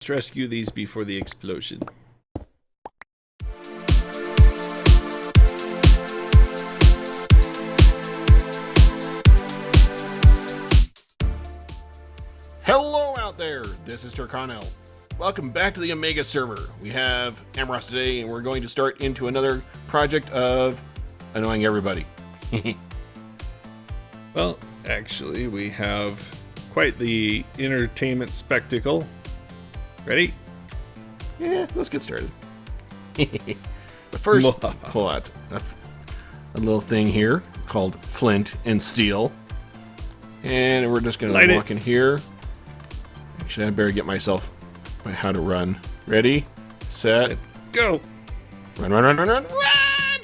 Let's rescue these before the explosion. Hello out there, this is Turconnell. Welcome back to the Omegus server. We have Amros today and we're going to start into another project of annoying everybody. Well, actually, we have quite the entertainment spectacle. Ready? Yeah, let's get started. But first, pull out a little thing here called flint and steel. And we're just going to walk in here. Actually, I better get myself by how to run. Ready, set, go! Run, run, run, run, run, run!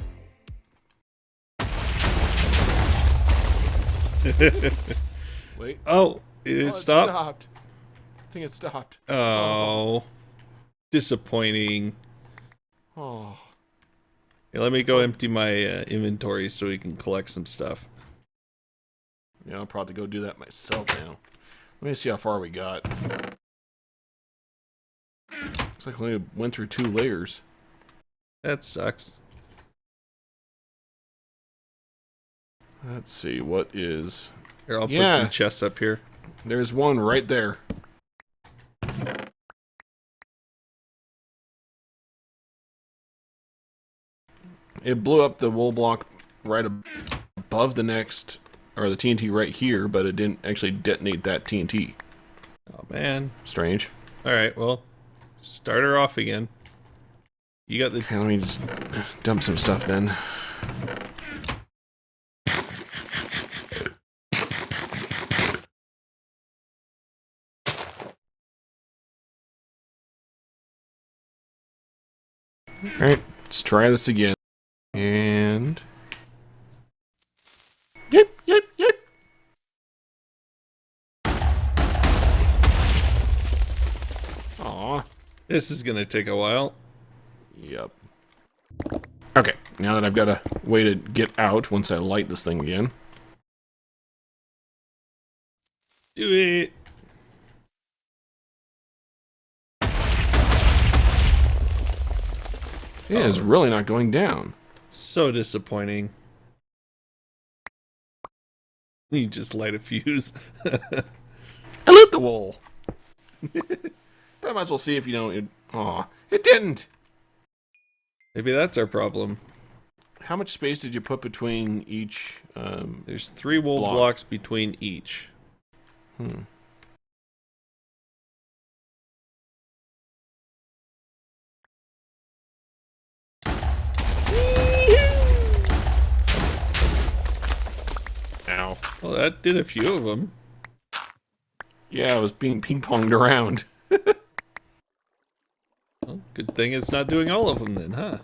Wait. Oh, it stopped? Stopped. I think it stopped. Oh. Disappointing. Oh. Okay, let me go empty my inventory so we can collect some stuff. Yeah, I'll probably go do that myself now. Let me see how far we got. Looks like we only went through 2 layers. That sucks. Let's see, what is... Here, I'll put some chests up here. There's one right there. It blew up the wool block right above the next, or the TNT right here, but it didn't actually detonate that TNT. Oh, man. Strange. Alright, well, start her off again. You got the... Okay, let me just dump some stuff then. Alright, let's try this again. And... Yep, yep, yep! Aw. This is gonna take a while. Yep. Okay, now that I've got a way to get out once I light this thing again. Do it! Yeah, it's really not going down. So disappointing. You just light a fuse. I lit the wool! I might as well see if you know it... Aw, it didn't! Maybe that's our problem. How much space did you put between each, There's 3 wool blocks between each. Hmm. Ow. Well, that did a few of them. Yeah, I was being ping-ponged around. Well, good thing it's not doing all of them then, huh?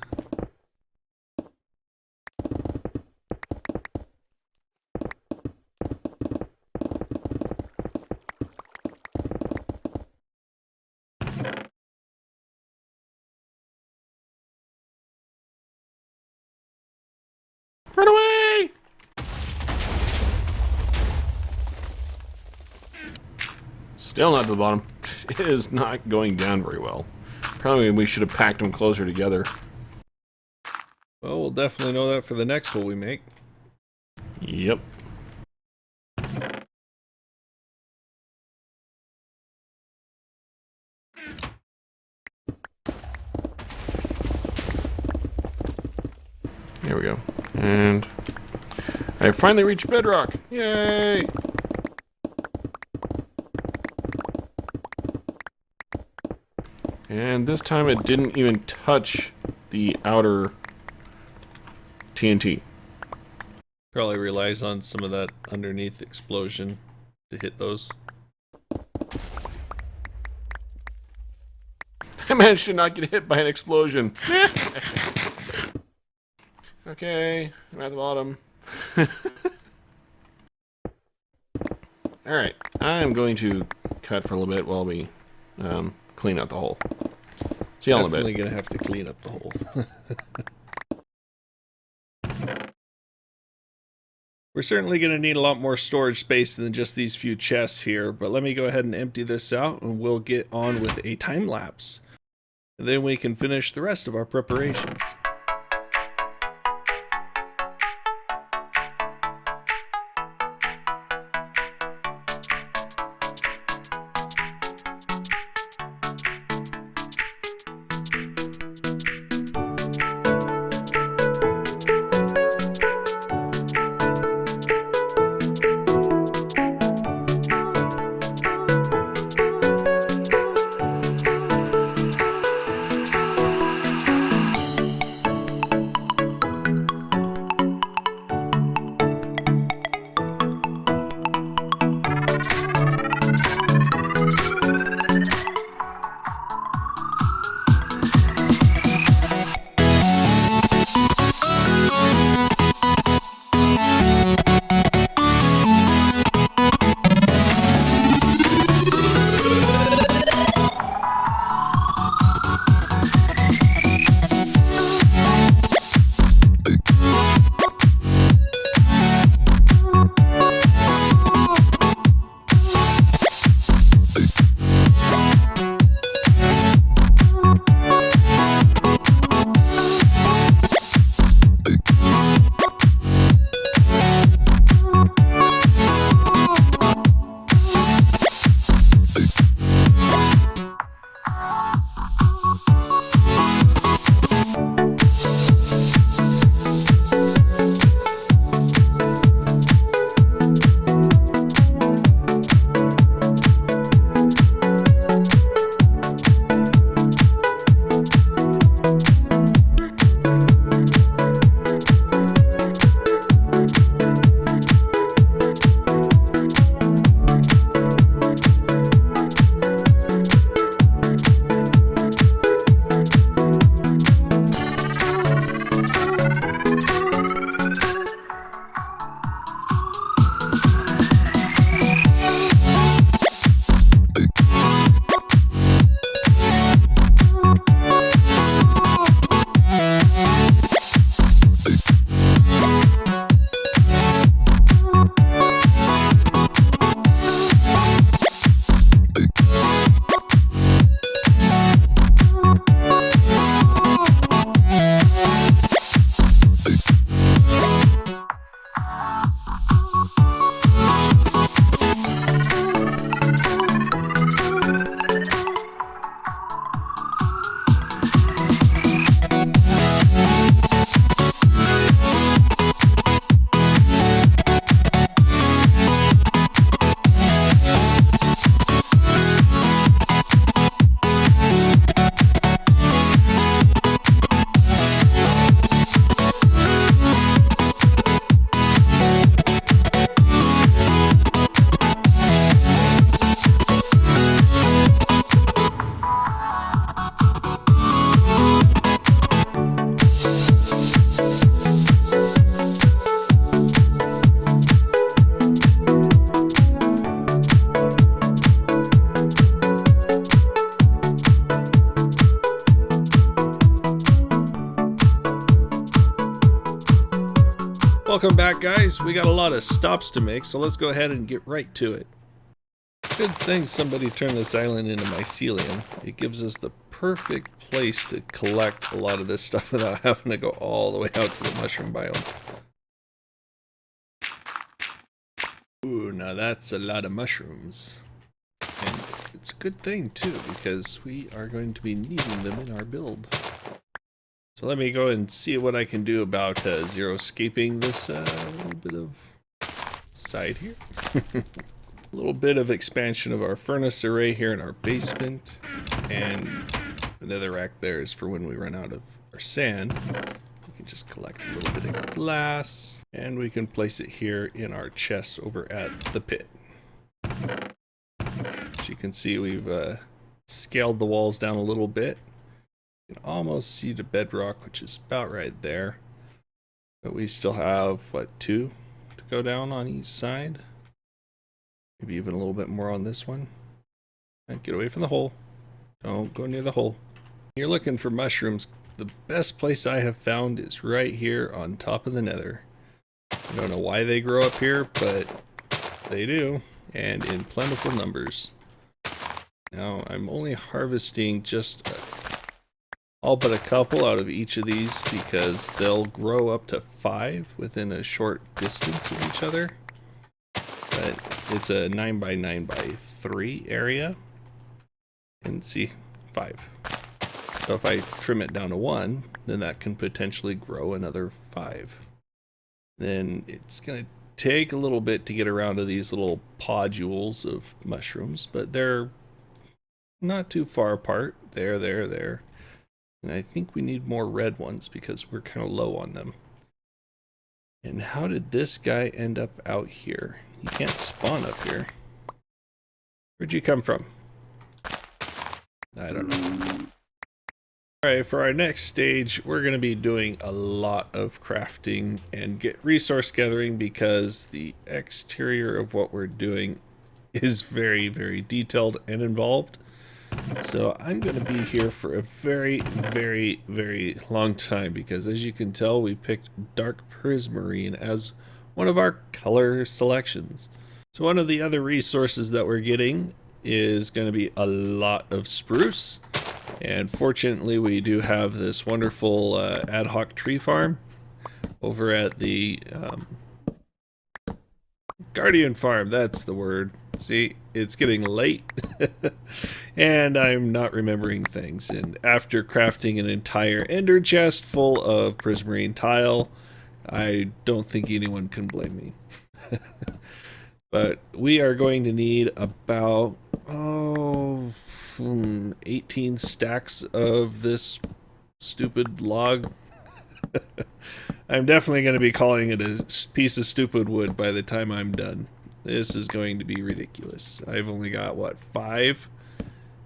Run away! Still not to the bottom. It is not going down very well. Probably we should have packed them closer together. Well, we'll definitely know that for the next hole we make. Yep. There we go. And I finally reached bedrock. Yay! And this time it didn't even touch the outer TNT. Probably relies on some of that underneath explosion to hit those. I managed to not get hit by an explosion. Okay, I'm at the bottom. Alright, I'm going to cut for a little bit while we clean out the hole. See you in a little Definitely bit. gonna have to clean up the hole. We're certainly going to need a lot more storage space than just these few chests here, but let me go ahead and empty this out and we'll get on with a time lapse. And then we can finish the rest of our preparations. Welcome back, guys. We got a lot of stops to make, so let's go ahead and get right to it. Good thing somebody turned this island into mycelium. It gives us the perfect place to collect a lot of this stuff without having to go all the way out to the mushroom biome. Ooh, now that's a lot of mushrooms. And it's a good thing, too, because we are going to be needing them in our build. So let me go and see what I can do about zero-scaping this little bit of side here. A little bit of expansion of our furnace array here in our basement. And the nether rack there is for when we run out of our sand. We can just collect a little bit of glass. And we can place it here in our chest over at the pit. As you can see, we've scaled the walls down a little bit. You can almost see the bedrock, which is about right there. But we still have, what, 2 to go down on each side? Maybe even a little bit more on this one. And get away from the hole. Don't go near the hole. You're looking for mushrooms. The best place I have found is right here on top of the nether. I don't know why they grow up here, but they do, and in plentiful numbers. Now, I'm only harvesting just all but a couple out of each of these because they'll grow up to 5 within a short distance of each other. But it's a 9 by 9 by 3 area. And see, 5. So if I trim it down to 1, then that can potentially grow another 5. Then it's going to take a little bit to get around to these little podules of mushrooms, but they're not too far apart. There. And I think we need more red ones because we're kind of low on them. And how did this guy end up out here? He can't spawn up here. Where'd you come from? I don't know. Alright, for our next stage, we're going to be doing a lot of crafting and get resource gathering because the exterior of what we're doing is very, very detailed and involved. So I'm going to be here for a very, very, very long time because as you can tell, we picked dark prismarine as one of our color selections. So one of the other resources that we're getting is going to be a lot of spruce. And fortunately, we do have this wonderful ad hoc tree farm over at the Guardian Farm. That's the word. See, it's getting late and I'm not remembering things. And after crafting an entire ender chest full of prismarine tile, I don't think anyone can blame me. But we are going to need about 18 stacks of this stupid log. I'm definitely going to be calling it a piece of stupid wood by the time I'm done. This is going to be ridiculous. I've only got, what, 5?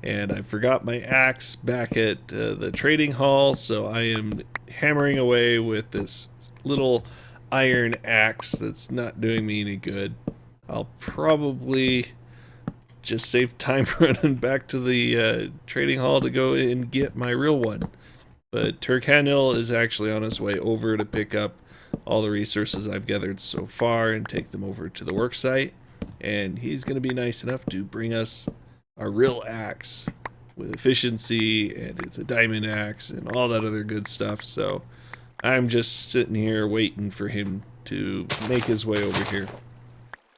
And I forgot my axe back at the trading hall, so I am hammering away with this little iron axe that's not doing me any good. I'll probably just save time running back to the trading hall to go and get my real one. But Turkanil is actually on his way over to pick up all the resources I've gathered so far and take them over to the work site. And he's going to be nice enough to bring us our real axe with efficiency, and it's a diamond axe and all that other good stuff. So I'm just sitting here waiting for him to make his way over here.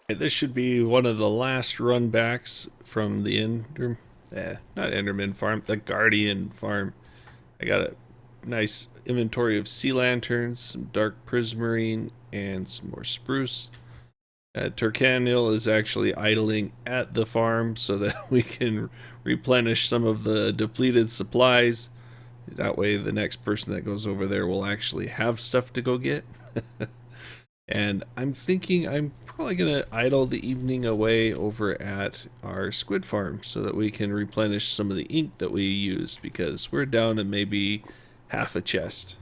This should be one of the last run backs from the not Enderman farm, the Guardian farm. I got a nice inventory of sea lanterns, some dark prismarine, and some more spruce. Turkanil is actually idling at the farm so that we can replenish some of the depleted supplies. That way the next person that goes over there will actually have stuff to go get. And I'm thinking I'm probably going to idle the evening away over at our squid farm so that we can replenish some of the ink that we used because we're down to maybe half a chest.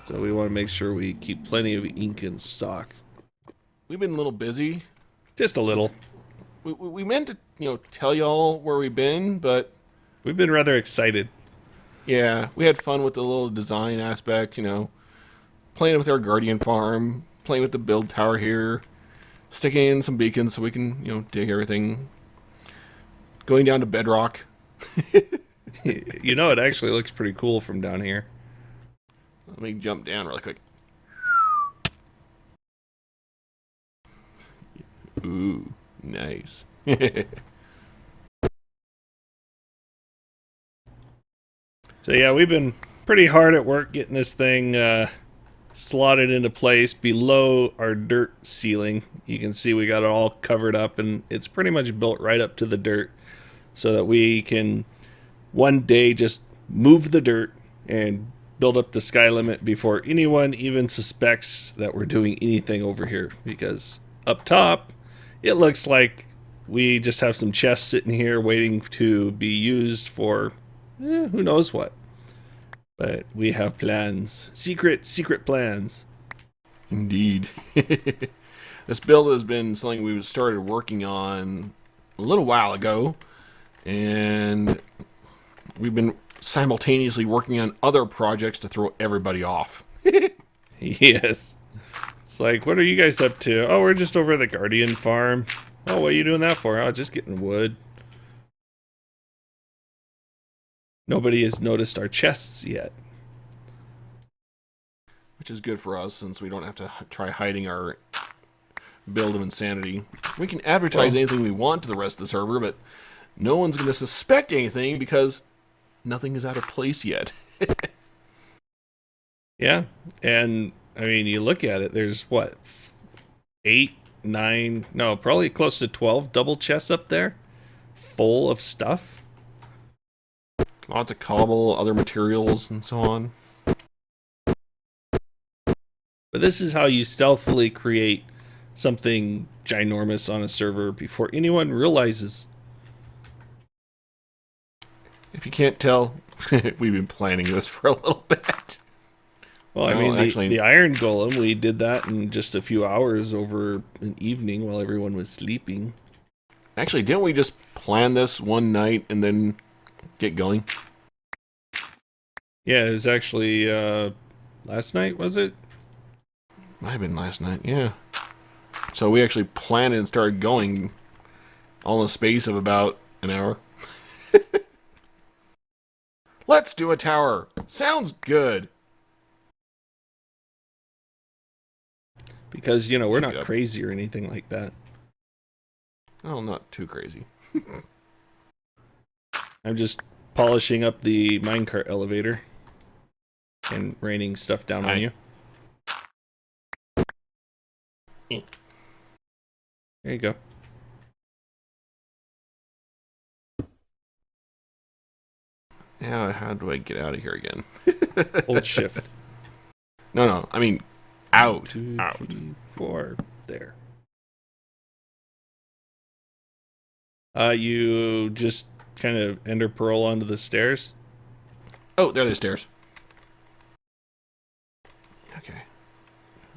So we want to make sure we keep plenty of ink in stock. We've been a little busy. Just a little. We meant to, tell y'all where we've been, but we've been rather excited. Yeah, we had fun with the little design aspect, playing with our Guardian farm, playing with the build tower here, sticking in some beacons so we can, dig everything. Going down to bedrock. It actually looks pretty cool from down here. Let me jump down really quick. Ooh, nice. So yeah, we've been pretty hard at work getting this thing slotted into place below our dirt ceiling. You can see we got it all covered up and it's pretty much built right up to the dirt so that we can one day just move the dirt and build up the sky limit before anyone even suspects that we're doing anything over here, because up top it looks like we just have some chests sitting here waiting to be used for who knows what. But we have plans. Secret plans. Indeed. This build has been something we started working on a little while ago, and we've been simultaneously working on other projects to throw everybody off. Yes. It's like, what are you guys up to? Oh, we're just over at the Guardian farm. Oh, what are you doing that for? Oh, just getting wood. Nobody has noticed our chests yet. Which is good for us, since we don't have to try hiding our build of insanity. We can advertise anything we want to the rest of the server, but no one's going to suspect anything because nothing is out of place yet. Yeah, and I mean, you look at it, there's what, 8, 9, no, probably close to 12 double chests up there, full of stuff. Lots of cobble, other materials, and so on. But this is how you stealthily create something ginormous on a server before anyone realizes. If you can't tell, we've been planning this for a little bit. Well, I mean, the Iron Golem, we did that in just a few hours over an evening while everyone was sleeping. Actually, didn't we just plan this one night and then get going? Yeah, it was actually last night, was it? Might have been last night, yeah. So we actually planned it and started going all in the space of about an hour. Let's do a tower. Sounds good. Because, you know, we're not crazy or anything like that. Oh, not too crazy. I'm just polishing up the minecart elevator and raining stuff down on you. There you go. Yeah, how do I get out of here again? Hold shift. No, I mean out. 2, 3, 4. There. You just kind of ender pearl onto the stairs. Oh, there are the stairs. Okay.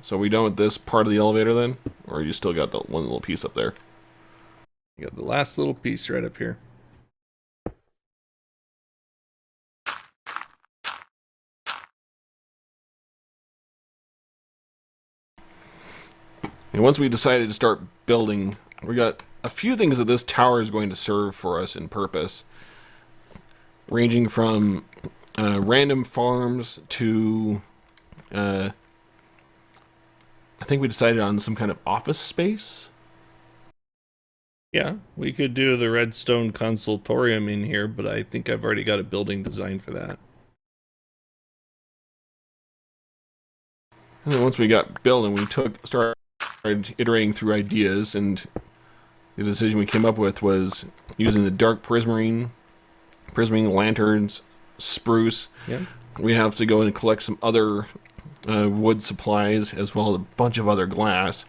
So are we done with this part of the elevator then? Or you still got the one little piece up there? You got the last little piece right up here. And once we decided to start building, we got a few things that this tower is going to serve for us in purpose. Ranging from random farms to... I think we decided on some kind of office space. Yeah, we could do the redstone consultorium in here, but I think I've already got a building design for that. And then once we got building, we started iterating through ideas, and the decision we came up with was using the dark prismarine lanterns, spruce. Yeah. We have to go and collect some other wood supplies, as well as a bunch of other glass.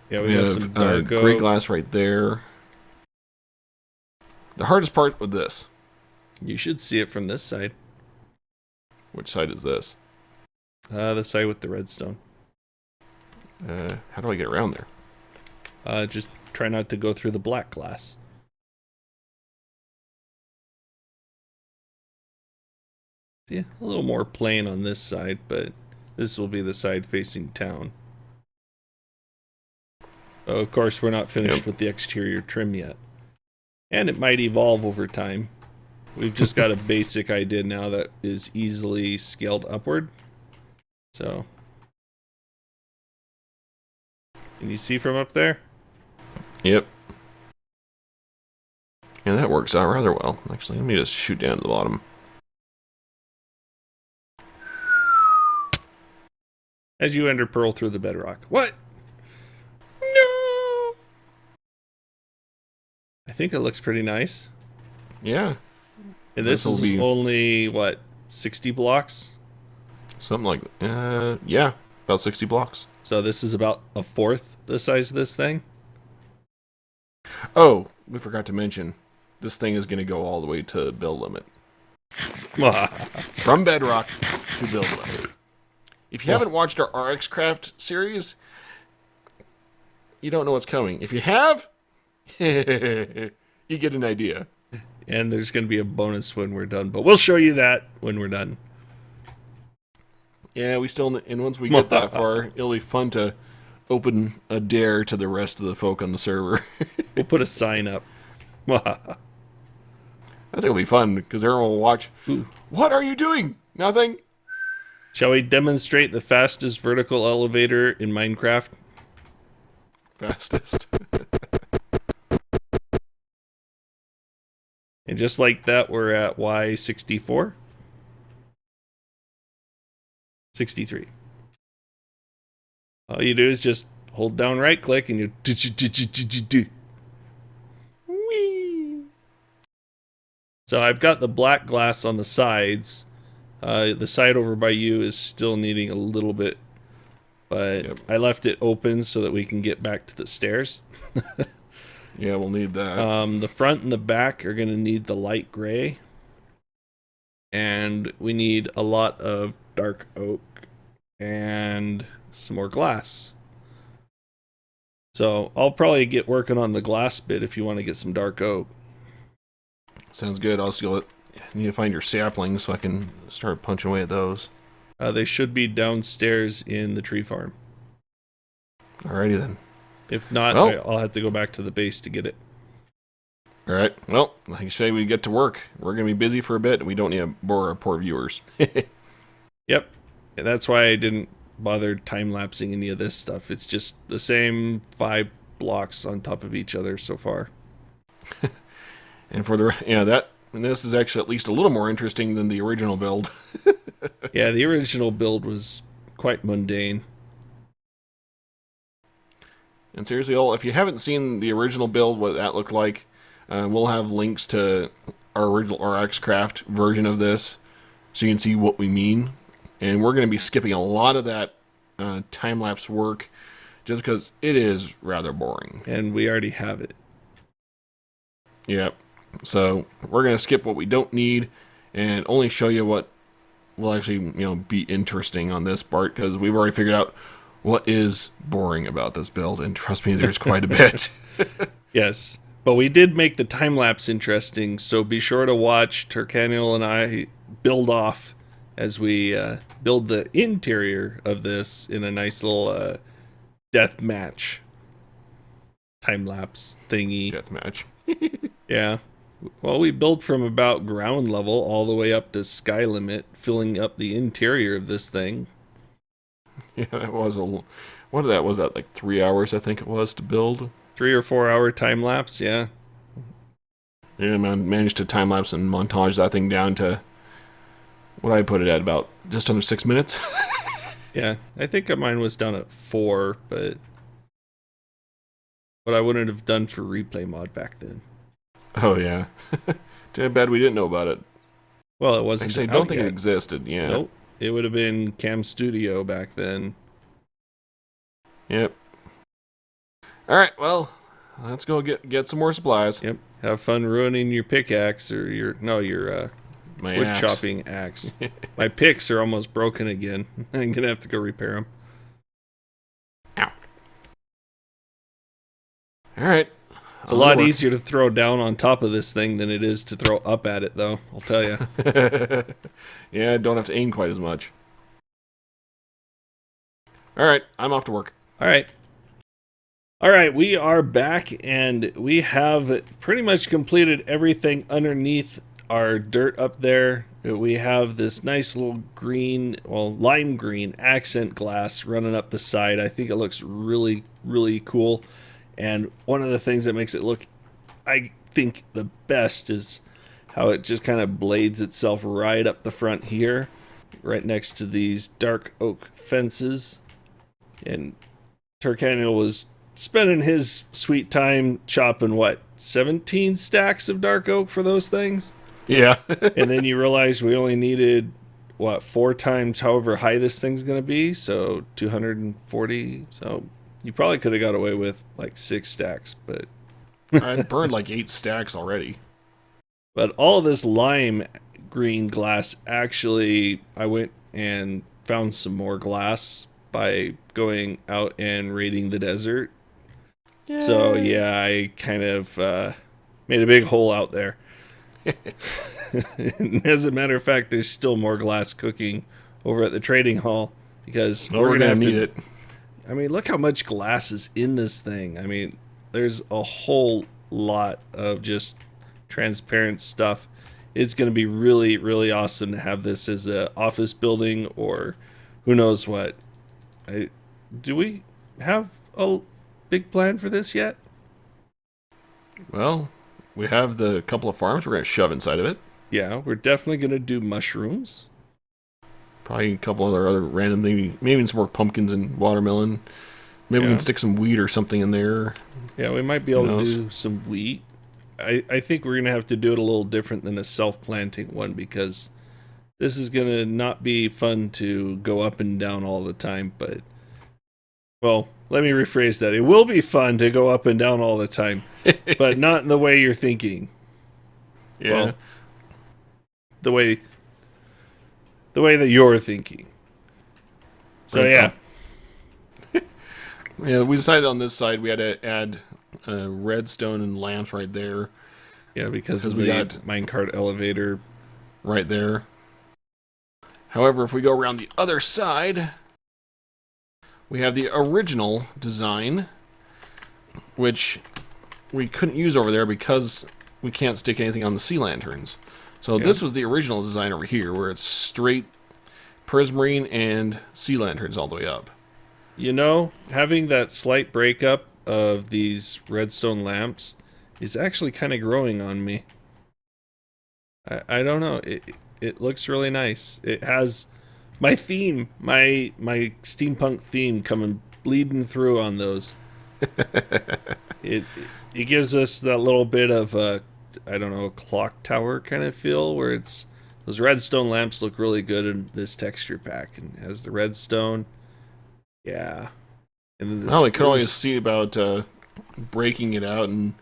Yeah, we have some gray glass right there. The hardest part with this. You should see it from this side. Which side is this? The side with the redstone. How do I get around there? Just try not to go through the black glass. Yeah, a little more plain on this side, but this will be the side facing town. Of course, we're not finished with the exterior trim yet. And it might evolve over time. We've just got a basic idea now that is easily scaled upward. So, can you see from up there? Yep. And that works out rather well. Actually, let me just shoot down to the bottom. As you enter pearl through the bedrock. What? No! I think it looks pretty nice. Yeah. And this is only, what, 60 blocks? Something like that. Yeah, about 60 blocks. So this is about a fourth the size of this thing? Oh, we forgot to mention, this thing is going to go all the way to build limit. From bedrock to build limit. If you haven't watched our RxCraft series, you don't know what's coming. If you have, you get an idea. And there's going to be a bonus when we're done, but we'll show you that when we're done. Yeah, we still, and once we get that far, it'll be fun to open a dare to the rest of the folk on the server. We'll put a sign up. I think it'll be fun because everyone will watch. Ooh. What are you doing? Nothing. Shall we demonstrate the fastest vertical elevator in Minecraft? Fastest. And just like that, we're at Y64. 63. All you do is just hold down right click and you do. Whee! So I've got the black glass on the sides. The side over by you is still needing a little bit, but Yep. I left it open so that we can get back to the stairs. Yeah, we'll need that. The front and the back are going to need the light gray. And we need a lot of dark oak and some more glass. So I'll probably get working on the glass bit if you want to get some dark oak. Sounds good. I'll still need to find your saplings so I can start punching away at those. They should be downstairs in the tree farm. Alrighty then. If not, Well, I'll have to go back to the base to get it. all right. Well, like I say, we get to work. We're going to be busy for a bit, and we don't need to bore our poor viewers. Yep. And that's why I didn't bother time-lapsing any of this stuff. It's just the same 5 blocks on top of each other so far. And for the and this is actually at least a little more interesting than the original build. Yeah, the original build was quite mundane. And seriously, all if you haven't seen the original build, what that looked like, we'll have links to our original RxCraft version of this, so you can see what we mean. And we're going to be skipping a lot of that time-lapse work, just because it is rather boring. And we already have it. Yep. So we're going to skip what we don't need, and only show you what will actually, be interesting on this part, because we've already figured out what is boring about this build, and trust me, there's quite a bit. Yes. But we did make the time-lapse interesting, so be sure to watch Turcaniel and I build off as we build the interior of this in a nice little death match time-lapse thingy. Deathmatch. Yeah. Well, we build from about ground level all the way up to sky limit, filling up the interior of this thing. Yeah, that was was that, like 3 hours, I think it was, to build? 3 or 4 hour time lapse, yeah. Yeah, man, managed to time lapse and montage that thing down to what I put it at, about just under 6 minutes. Yeah, I think mine was down at 4, but what I wouldn't have done for replay mod back then. Oh yeah, too bad we didn't know about it. Well, it wasn't. Actually, I don't think it existed. Yeah. Nope. It would have been Cam Studio back then. Yep. All right. Well, let's go get some more supplies. Yep. Have fun ruining your pickaxe or your My wood axe. chopping axe. My picks are almost broken again. I'm gonna have to go repair them. Ow. All right. It's a lot easier to throw down on top of this thing than it is to throw up at it, though. I'll tell you. Yeah, I don't have to aim quite as much. All right, I'm off to work. All right, we are back, and we have pretty much completed everything underneath our dirt up there. We have this nice little lime green accent glass running up the side. I think it looks really, really cool. And one of the things that makes it look, I think, the best is how it just kind of blades itself right up the front here, right next to these dark oak fences. And Turcaniel was spending his sweet time chopping, 17 stacks of dark oak for those things? Yeah. And then you realize we only needed, 4 times however high this thing's going to be, so 240, so... You probably could have got away with 6 stacks, but I burned 8 stacks already. But all this lime green glass, actually, I went and found some more glass by going out and raiding the desert. Yay. So yeah, I kind of made a big hole out there. As a matter of fact, there's still more glass cooking over at the trading hall because we're gonna need it. I mean, look how much glass is in this thing. I mean, there's a whole lot of just transparent stuff. It's going to be really, really awesome to have this as an office building or who knows what. Do we have a big plan for this yet? Well, we have the couple of farms we're going to shove inside of it. Yeah, we're definitely going to do mushrooms. Probably a couple other random, maybe some more pumpkins and watermelon. Maybe we can stick some wheat or something in there. Yeah, we might be able to do some wheat. I think we're going to have to do it a little different than a self-planting one because this is going to not be fun to go up and down all the time, but, well, let me rephrase that. It will be fun to go up and down all the time, but not in the way you're thinking. Yeah. Well, the way that you're thinking. So, yeah. Yeah, we decided on this side we had to add redstone and lamps right there. Yeah, because of the minecart elevator. Right there. However, if we go around the other side, we have the original design, which we couldn't use over there because we can't stick anything on the sea lanterns. So this was the original design over here, where it's straight prismarine and sea lanterns all the way up. You know, having that slight breakup of these redstone lamps is actually kind of growing on me. I don't know. It looks really nice. It has my theme, my steampunk theme coming bleeding through on those. It gives us that little bit of I don't know, clock tower kind of feel where it's those redstone lamps look really good in this texture pack and has the redstone. Yeah. And then we could always see about breaking it out and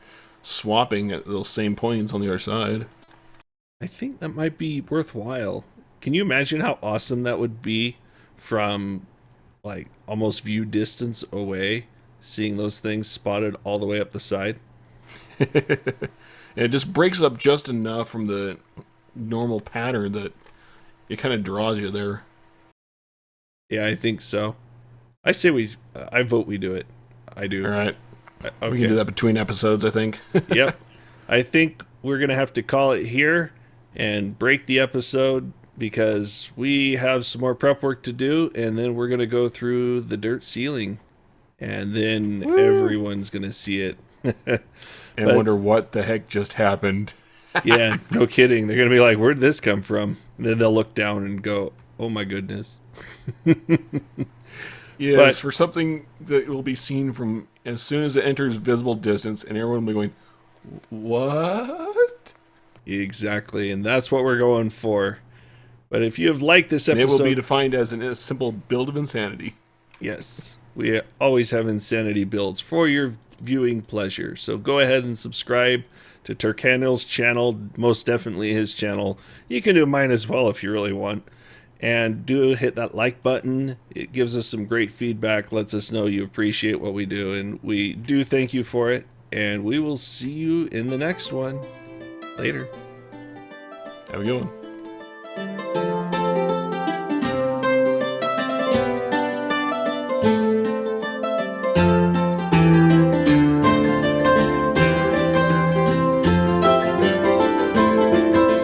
swapping at those same points on the other side. I think that might be worthwhile. Can you imagine how awesome that would be from like almost view distance away, seeing those things spotted all the way up the side? It just breaks up just enough from the normal pattern that it kind of draws you there. Yeah, I think so. I say I vote we do it. I do. All right. Okay. We can do that between episodes, I think. Yep. I think we're going to have to call it here and break the episode because we have some more prep work to do, and then we're going to go through the dirt ceiling, and then everyone's going to see it. And wonder what the heck just happened. Yeah, no kidding. They're going to be like, where'd this come from? And then they'll look down and go, oh my goodness. Yes, for something that will be seen from as soon as it enters visible distance, and everyone will be going, what? Exactly, and that's what we're going for. But if you have liked this episode... And it will be defined as a simple build of insanity. Yes, we always have insanity builds for your viewing pleasure. So go ahead and subscribe to Turkanil's channel, most definitely his channel. You can do mine as well if you really want. And do hit that like button. It gives us some great feedback, lets us know you appreciate what we do, and we do thank you for it. And we will see you in the next one. Later. Have a good one.